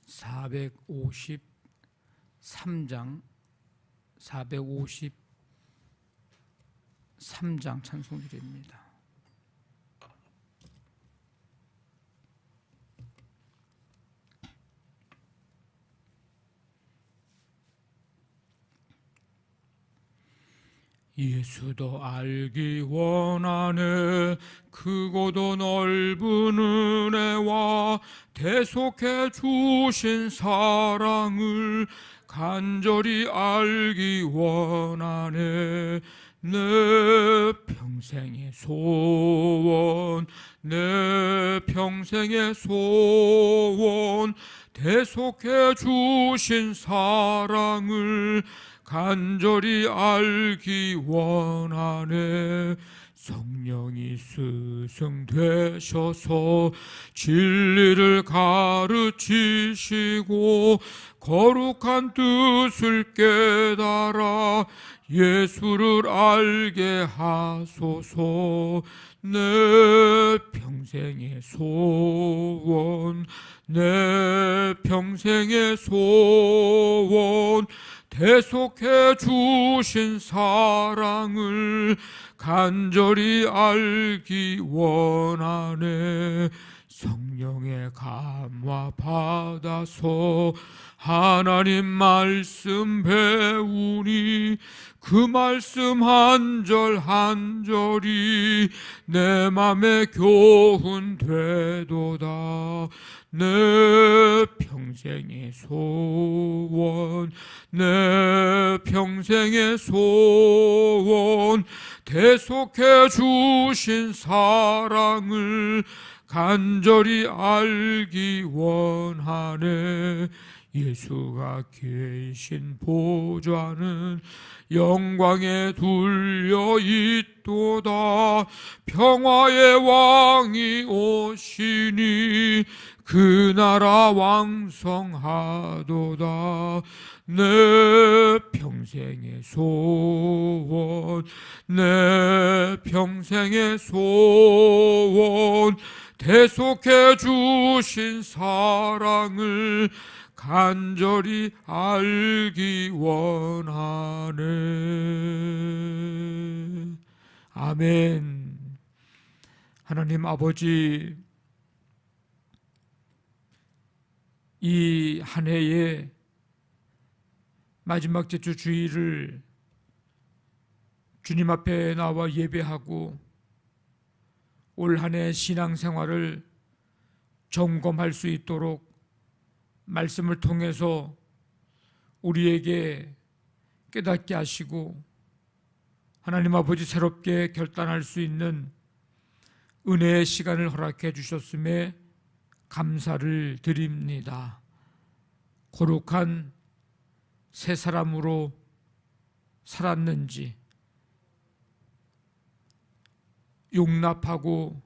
453장 찬송드립니다. 예수도 알기 원하네. 크고도 넓은 은혜와 대속해 주신 사랑을 간절히 알기 원하네. 내 평생의 소원, 내 평생의 소원, 대속해 주신 사랑을 간절히 알기 원하네. 성령이 스승되셔서 진리를 가르치시고 거룩한 뜻을 깨달아 예수를 알게 하소서. 내 평생의 소원, 내 평생의 소원, 대속해 주신 사랑을 간절히 알기 원하네. 성령의 감화 받아서 하나님 말씀 배우니 그 말씀 한 절 한 절이 내 맘에 교훈 되도다. 내 평생의 소원, 내 평생의 소원, 대속해 주신 사랑을 간절히 알기 원하네. 예수가 계신 보좌는 영광에 둘려 있도다. 평화의 왕이 오시니 그 나라 왕성하도다. 내 평생의 소원, 내 평생의 소원, 대속해 주신 사랑을 간절히 알기 원하네. 아멘. 하나님 아버지, 이 한 해의 마지막 제주 주일을 주님 앞에 나와 예배하고 올 한 해 신앙생활을 점검할 수 있도록 말씀을 통해서 우리에게 깨닫게 하시고 하나님 아버지 새롭게 결단할 수 있는 은혜의 시간을 허락해 주셨음에 감사를 드립니다. 거룩한 새 사람으로 살았는지, 용납하고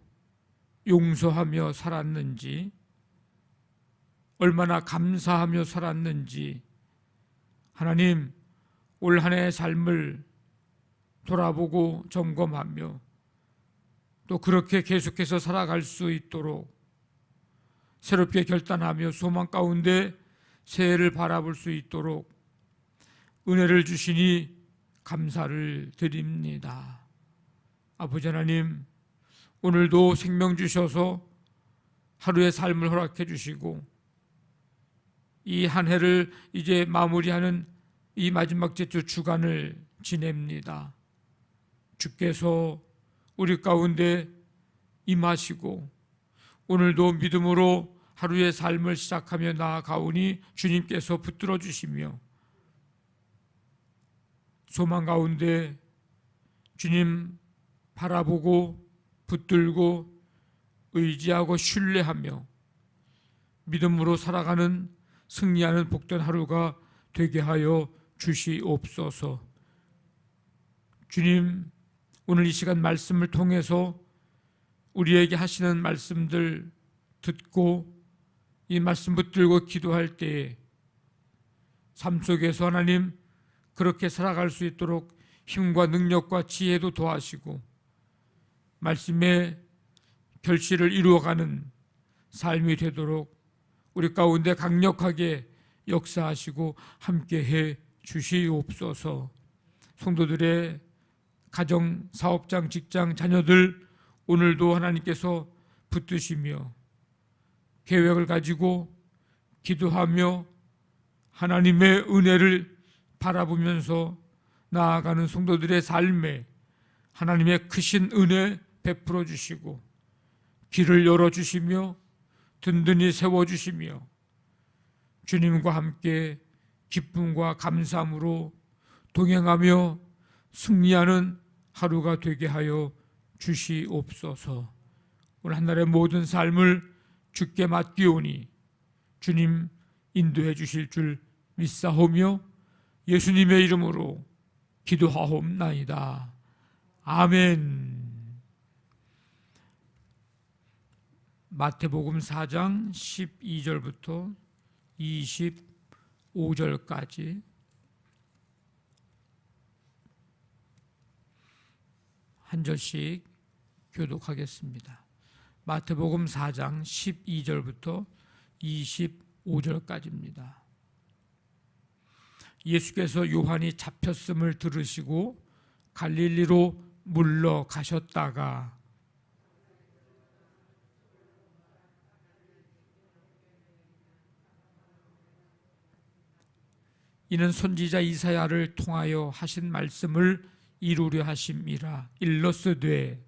용서하며 살았는지, 얼마나 감사하며 살았는지 하나님 올 한 해의 삶을 돌아보고 점검하며 또 그렇게 계속해서 살아갈 수 있도록 새롭게 결단하며 소망 가운데 새해를 바라볼 수 있도록 은혜를 주시니 감사를 드립니다. 아버지 하나님, 오늘도 생명 주셔서 하루의 삶을 허락해 주시고 이 한 해를 이제 마무리하는 이 마지막 제주 주간을 지냅니다. 주께서 우리 가운데 임하시고 오늘도 믿음으로 하루의 삶을 시작하며 나아가오니 주님께서 붙들어 주시며 소망 가운데 주님 바라보고 붙들고 의지하고 신뢰하며 믿음으로 살아가는 승리하는 복된 하루가 되게 하여 주시옵소서. 주님, 오늘 이 시간 말씀을 통해서 우리에게 하시는 말씀들 듣고 이 말씀 붙들고 기도할 때에 삶 속에서 하나님 그렇게 살아갈 수 있도록 힘과 능력과 지혜도 더하시고 말씀의 결실을 이루어가는 삶이 되도록 우리 가운데 강력하게 역사하시고 함께해 주시옵소서. 성도들의 가정, 사업장, 직장, 자녀들 오늘도 하나님께서 붙드시며 계획을 가지고 기도하며 하나님의 은혜를 바라보면서 나아가는 성도들의 삶에 하나님의 크신 은혜 베풀어 주시고 길을 열어주시며 든든히 세워주시며 주님과 함께 기쁨과 감사함으로 동행하며 승리하는 하루가 되게 하여 주시옵소서. 오늘 한날의 모든 삶을 주께 맡기오니 주님 인도해 주실 줄 믿사오며 예수님의 이름으로 기도하옵나이다. 아멘. 마태복음 4장 12절부터 25절까지 한 절씩 교독하겠습니다. 마태복음 4장 12절부터 25절까지입니다. 예수께서 요한이 잡혔음을 들으시고 갈릴리로 물러가셨다가 이는 선지자 이사야를 통하여 하신 말씀을 이루려 하심이라. 일러스되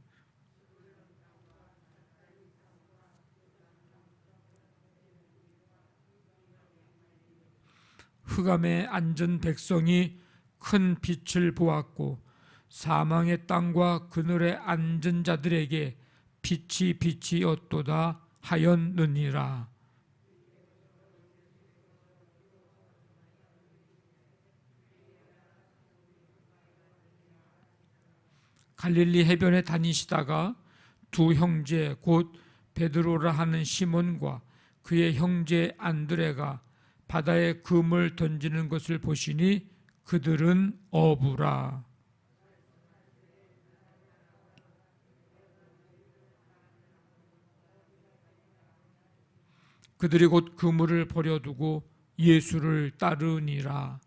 흑암에 앉은 백성이 큰 빛을 보았고 사망의 땅과 그늘에 앉은 자들에게 빛이 빛이었도다 하였느니라. 갈릴리 해변에 다니시다가 두 형제 곧 베드로라 하는 시몬과 그의 형제 안드레가 바다에 금을 던지는 것을 보시니 그들은 어부라. 그들이 곧 그물을 버려두고 예수를 따르니라.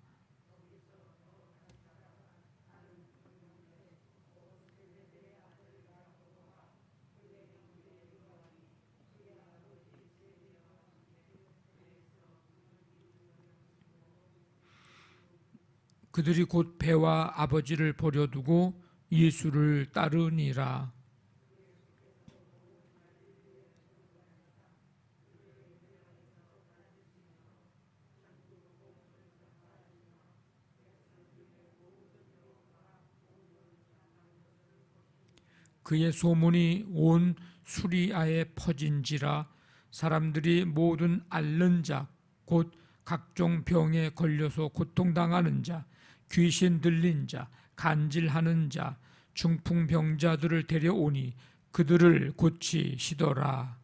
그들이 곧 배와 아버지를 버려두고 예수를 따르니라. 그의 소문이 온 수리아에 퍼진지라. 사람들이 모든 앓는 자, 곧 각종 병에 걸려서 고통당하는 자, 귀신 들린 자, 간질하는 자, 중풍병자들을 데려오니 그들을 고치시더라.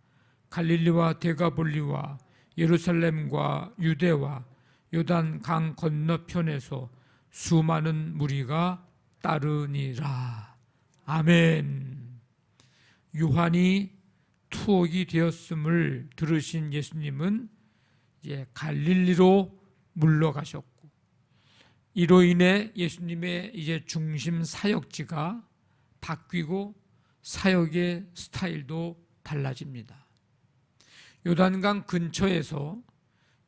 갈릴리와 데가볼리와 예루살렘과 유대와 요단 강 건너편에서 수많은 무리가 따르니라. 아멘. 요한이 투옥이 되었음을 들으신 예수님은 이제 갈릴리로 물러가셨고, 이로 인해 예수님의 이제 중심 사역지가 바뀌고 사역의 스타일도 달라집니다. 요단강 근처에서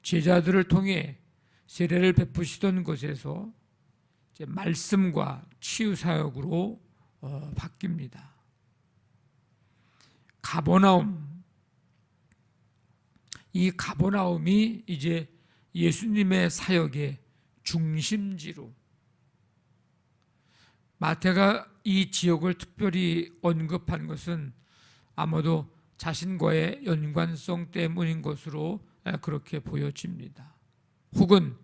제자들을 통해 세례를 베푸시던 곳에서 이제 말씀과 치유 사역으로 바뀝니다. 가버나움, 이 가버나움이 이제 예수님의 사역의 중심지로, 마태가 이 지역을 특별히 언급한 것은 아마도 자신과의 연관성 때문인 것으로 그렇게 보여집니다. 혹은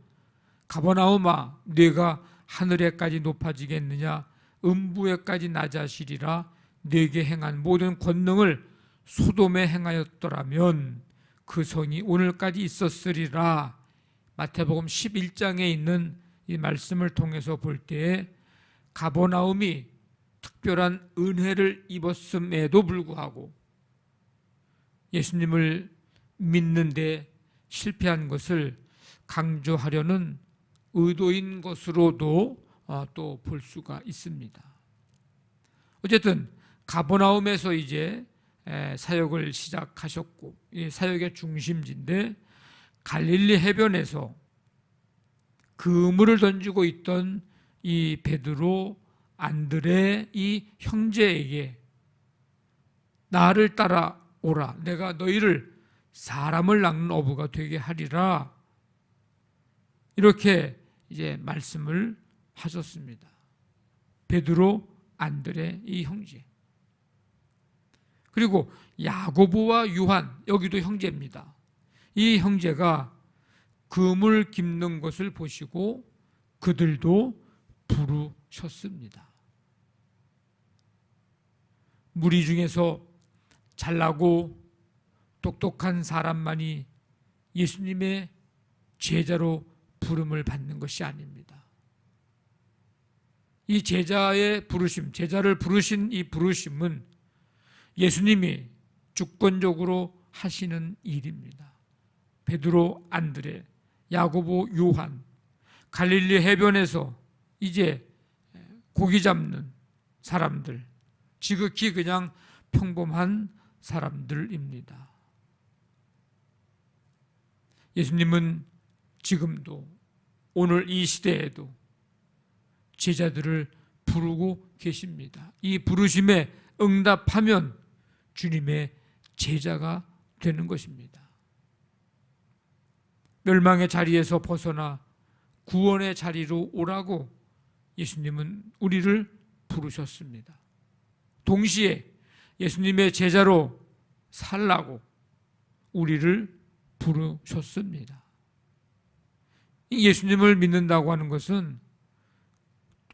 가버나움아, 네가 하늘에까지 높아지겠느냐, 음부에까지 낮아지리라. 네게 행한 모든 권능을 소돔에 행하였더라면 그 성이 오늘까지 있었으리라. 마태복음 11장에 있는 이 말씀을 통해서 볼 때에 가버나움이 특별한 은혜를 입었음에도 불구하고 예수님을 믿는데 실패한 것을 강조하려는 의도인 것으로도 또 볼 수가 있습니다. 어쨌든 가버나움에서 이제 사역을 시작하셨고, 이 사역의 중심지인데 갈릴리 해변에서 그물을 던지고 있던 이 베드로, 안드레 이 형제에게 나를 따라오라, 내가 너희를 사람을 낚는 어부가 되게 하리라, 이렇게 이제 말씀을 하셨습니다. 베드로, 안드레 이 형제, 그리고 야고보와 요한, 여기도 형제입니다. 이 형제가 그물 깁는 것을 보시고 그들도 부르셨습니다. 무리 중에서 잘나고 똑똑한 사람만이 예수님의 제자로 부름을 받는 것이 아닙니다. 이 제자의 부르심, 제자를 부르신 이 부르심은 예수님이 주권적으로 하시는 일입니다. 베드로, 안드레, 야고보, 요한, 갈릴리 해변에서 이제 고기 잡는 사람들, 지극히 그냥 평범한 사람들입니다. 예수님은 지금도, 오늘 이 시대에도 제자들을 부르고 계십니다. 이 부르심에 응답하면 주님의 제자가 되는 것입니다. 멸망의 자리에서 벗어나 구원의 자리로 오라고 예수님은 우리를 부르셨습니다. 동시에 예수님의 제자로 살라고 우리를 부르셨습니다. 예수님을 믿는다고 하는 것은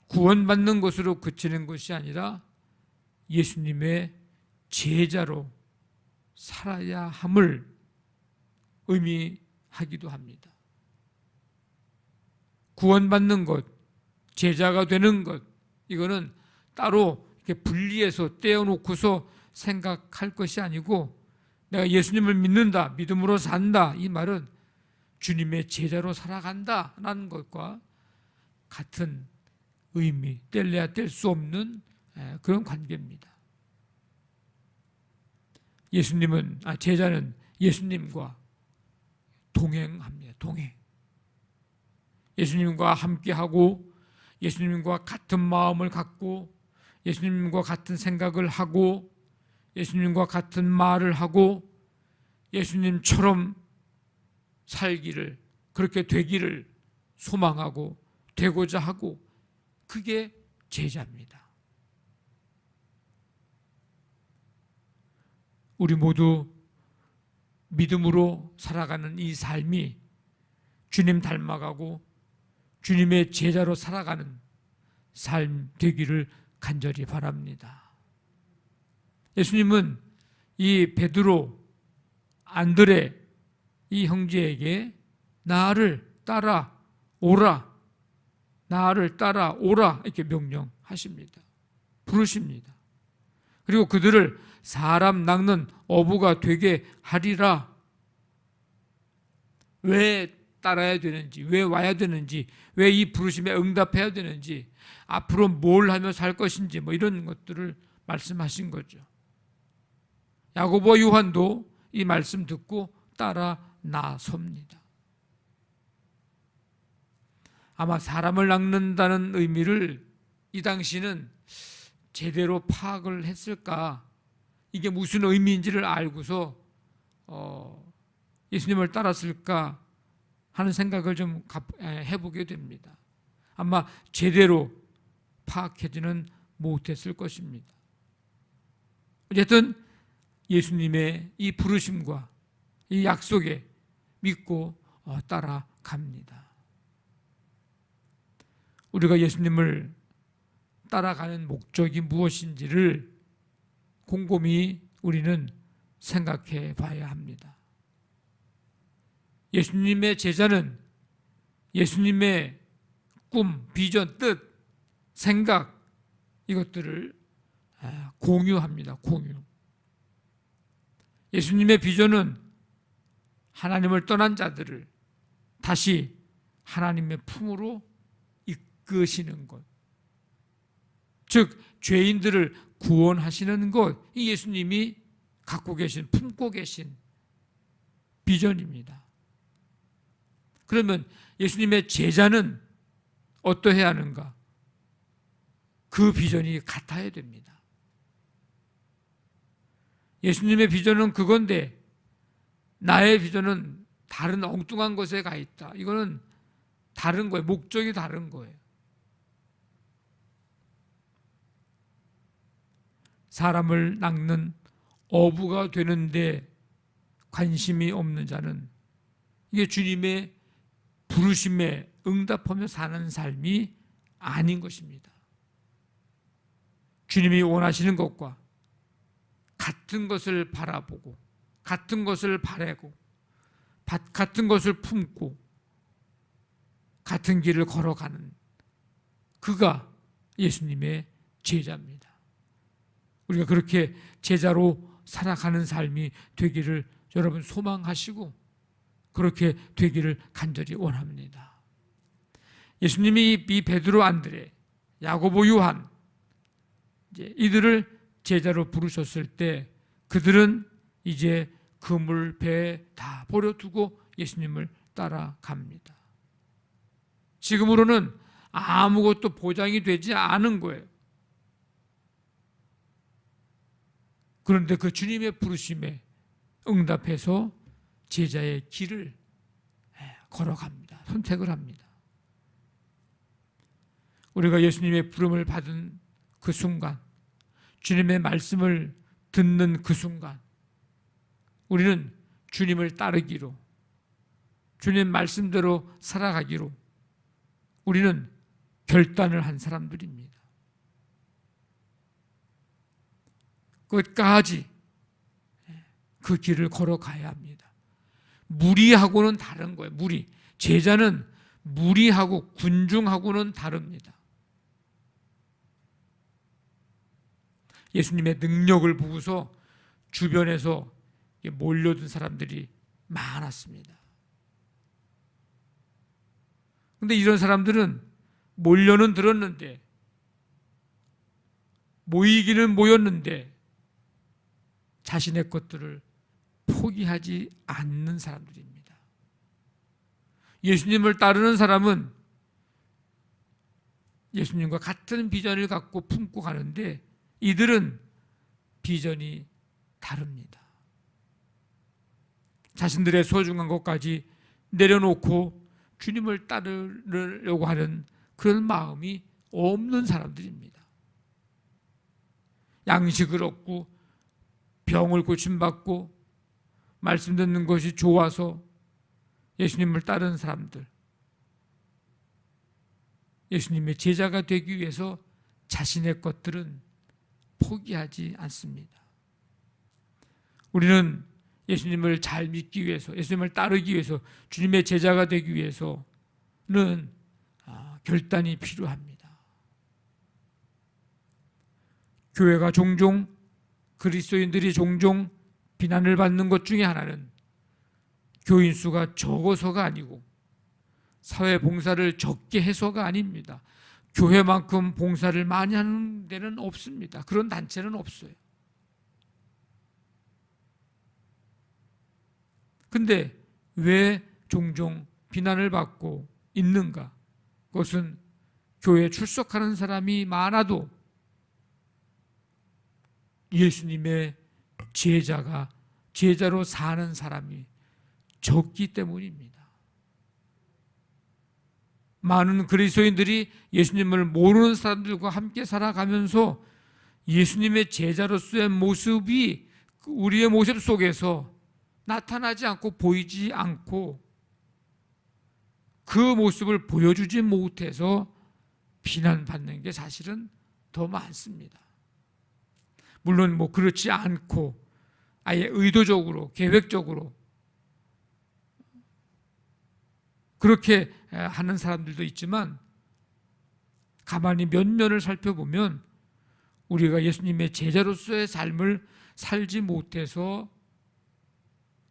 구원받는 것으로 그치는 것이 아니라 예수님의 제자로 살아야 함을 의미하기도 합니다. 구원받는 것, 제자가 되는 것, 이거는 따로 이렇게 분리해서 떼어놓고서 생각할 것이 아니고, 내가 예수님을 믿는다, 믿음으로 산다, 이 말은 주님의 제자로 살아간다라는 것과 같은 의미, 뗄래야 뗄 수 없는 그런 관계입니다. 제자는 예수님과 동행합니다. 동행. 예수님과 함께하고, 예수님과 같은 마음을 갖고, 예수님과 같은 생각을 하고, 예수님과 같은 말을 하고, 예수님처럼 살기를, 그렇게 되기를 소망하고 되고자 하고, 그게 제자입니다. 우리 모두 믿음으로 살아가는 이 삶이 주님 닮아가고 주님의 제자로 살아가는 삶 되기를 간절히 바랍니다. 예수님은 이 베드로, 안드레 이 형제에게 나를 따라오라, 나를 따라오라 이렇게 명령하십니다. 부르십니다. 그리고 그들을 사람 낚는 어부가 되게 하리라. 왜 따라야 되는지, 왜 와야 되는지, 왜 이 부르심에 응답해야 되는지, 앞으로 뭘 하며 살 것인지, 이런 것들을 말씀하신 거죠. 야고보, 요한도 이 말씀 듣고 따라 나섭니다. 아마 사람을 낚는다는 의미를 이 당시는 제대로 파악을 했을까, 이게 무슨 의미인지를 알고서 예수님을 따랐을까 하는 생각을 좀 해보게 됩니다. 아마 제대로 파악하지는 못했을 것입니다. 어쨌든 예수님의 이 부르심과 이 약속에 믿고 따라갑니다. 우리가 예수님을 따라가는 목적이 무엇인지를 곰곰이 우리는 생각해 봐야 합니다. 예수님의 제자는 예수님의 꿈, 비전, 뜻, 생각, 이것들을 공유합니다. 공유. 예수님의 비전은 하나님을 떠난 자들을 다시 하나님의 품으로 이끄시는 것, 즉 죄인들을 구원하시는 것, 이 예수님이 갖고 계신, 품고 계신 비전입니다. 그러면 예수님의 제자는 어떠해야 하는가? 그 비전이 같아야 됩니다. 예수님의 비전은 그건데 나의 비전은 다른 엉뚱한 것에 가 있다. 이거는 다른 거예요. 목적이 다른 거예요. 사람을 낚는 어부가 되는데 관심이 없는 자는 이게 주님의 부르심에 응답하며 사는 삶이 아닌 것입니다. 주님이 원하시는 것과 같은 것을 바라보고 같은 것을 바라고 같은 것을 품고 같은 길을 걸어가는 그가 예수님의 제자입니다. 우리가 그렇게 제자로 살아가는 삶이 되기를 여러분 소망하시고 그렇게 되기를 간절히 원합니다. 예수님이 이 베드로, 안드레, 야고보, 요한 이들을 제자로 부르셨을 때 그들은 이제 그물, 배 다 버려두고 예수님을 따라갑니다. 지금으로는 아무것도 보장이 되지 않은 거예요. 그런데 그 주님의 부르심에 응답해서 제자의 길을 걸어갑니다. 선택을 합니다. 우리가 예수님의 부름을 받은 그 순간, 주님의 말씀을 듣는 그 순간 우리는 주님을 따르기로, 주님 말씀대로 살아가기로 우리는 결단을 한 사람들입니다. 끝까지 그 길을 걸어가야 합니다. 무리하고는 다른 거예요. 무리. 제자는 무리하고 군중하고는 다릅니다. 예수님의 능력을 보고서 주변에서 몰려든 사람들이 많았습니다. 그런데 이런 사람들은 몰려는 들었는데, 모이기는 모였는데 자신의 것들을 포기하지 않는 사람들입니다. 예수님을 따르는 사람은 예수님과 같은 비전을 갖고 품고 가는데 이들은 비전이 다릅니다. 자신들의 소중한 것까지 내려놓고 주님을 따르려고 하는 그런 마음이 없는 사람들입니다. 양식을 얻고 병을 고침받고 말씀 듣는 것이 좋아서 예수님을 따르는 사람들, 예수님의 제자가 되기 위해서 자신의 것들은 포기하지 않습니다. 우리는 예수님을 잘 믿기 위해서, 예수님을 따르기 위해서, 주님의 제자가 되기 위해서는 결단이 필요합니다. 교회가 종종, 그리스도인들이 종종 비난을 받는 것 중에 하나는 교인 수가 적어서가 아니고 사회 봉사를 적게 해서가 아닙니다. 교회만큼 봉사를 많이 하는 데는 없습니다. 그런 단체는 없어요. 근데 왜 종종 비난을 받고 있는가? 그것은 교회에 출석하는 사람이 많아도 예수님의 제자로 사는 사람이 적기 때문입니다. 많은 그리스도인들이 예수님을 모르는 사람들과 함께 살아가면서 예수님의 제자로서의 모습이 우리의 모습 속에서 나타나지 않고 보이지 않고 그 모습을 보여주지 못해서 비난받는 게 사실은 더 많습니다. 물론 그렇지 않고 아예 의도적으로 계획적으로 그렇게 하는 사람들도 있지만 가만히 면면을 살펴보면 우리가 예수님의 제자로서의 삶을 살지 못해서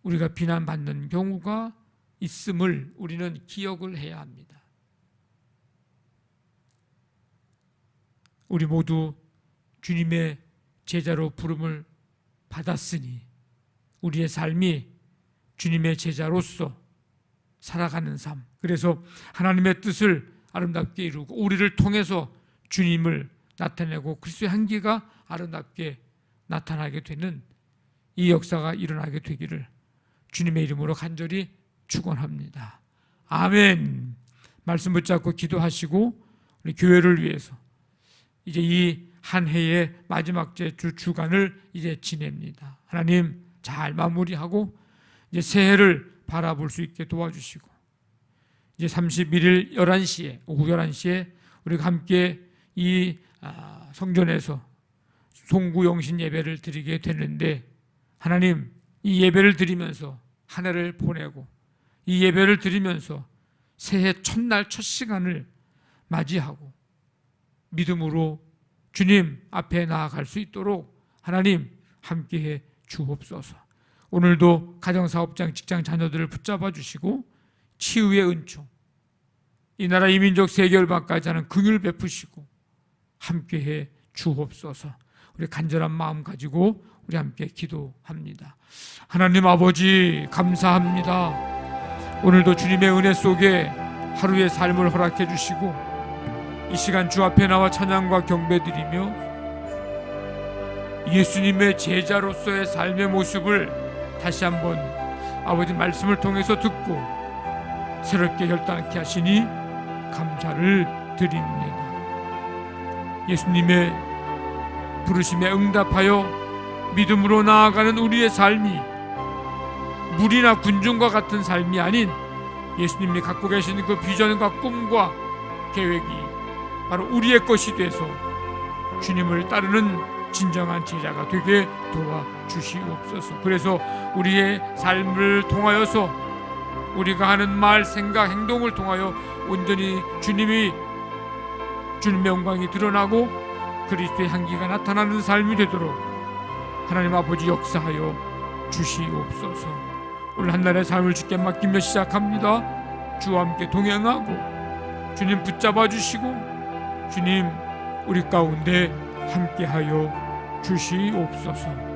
우리가 비난받는 경우가 있음을 우리는 기억을 해야 합니다. 우리 모두 주님의 제자로 부름을 받았으니 우리의 삶이 주님의 제자로서 살아가는 삶, 그래서 하나님의 뜻을 아름답게 이루고 우리를 통해서 주님을 나타내고 그리스도의 향기가 아름답게 나타나게 되는 이 역사가 일어나게 되기를 주님의 이름으로 간절히 축원합니다. 아멘. 말씀 붙잡고 기도하시고 우리 교회를 위해서 이제 이 한 해의 마지막 주간을 이제 지냅니다. 하나님 잘 마무리하고 이제 새해를 바라볼 수 있게 도와주시고 이제 31일 11시에 오후 11시에 우리가 함께 이 성전에서 송구영신 예배를 드리게 되는데 하나님 이 예배를 드리면서 한 해를 보내고 이 예배를 드리면서 새해 첫날 첫 시간을 맞이하고 믿음으로 주님 앞에 나아갈 수 있도록 하나님 함께해 주옵소서. 오늘도 가정사업장 직장 자녀들을 붙잡아 주시고 치유의 은총, 이 나라 이민족 세계열방까지 하는 긍휼 베푸시고 함께해 주옵소서. 우리 간절한 마음 가지고 우리 함께 기도합니다. 하나님 아버지 감사합니다. 오늘도 주님의 은혜 속에 하루의 삶을 허락해 주시고 이 시간 주 앞에 나와 찬양과 경배드리며 예수님의 제자로서의 삶의 모습을 다시 한번 아버지 말씀을 통해서 듣고 새롭게 결단케 하시니 감사를 드립니다. 예수님의 부르심에 응답하여 믿음으로 나아가는 우리의 삶이 물이나 군중과 같은 삶이 아닌 예수님이 갖고 계시는 그 비전과 꿈과 계획이 바로 우리의 것이 돼서 주님을 따르는 진정한 제자가 되게 도와주시옵소서. 그래서 우리의 삶을 통하여서 우리가 하는 말, 생각, 행동을 통하여 온전히 주님의 영광이 드러나고 그리스도의 향기가 나타나는 삶이 되도록 하나님 아버지 역사하여 주시옵소서. 오늘 한날의 삶을 주께 맡기며 시작합니다. 주와 함께 동행하고 주님 붙잡아 주시고 주님 우리 가운데 함께하여 주시옵소서.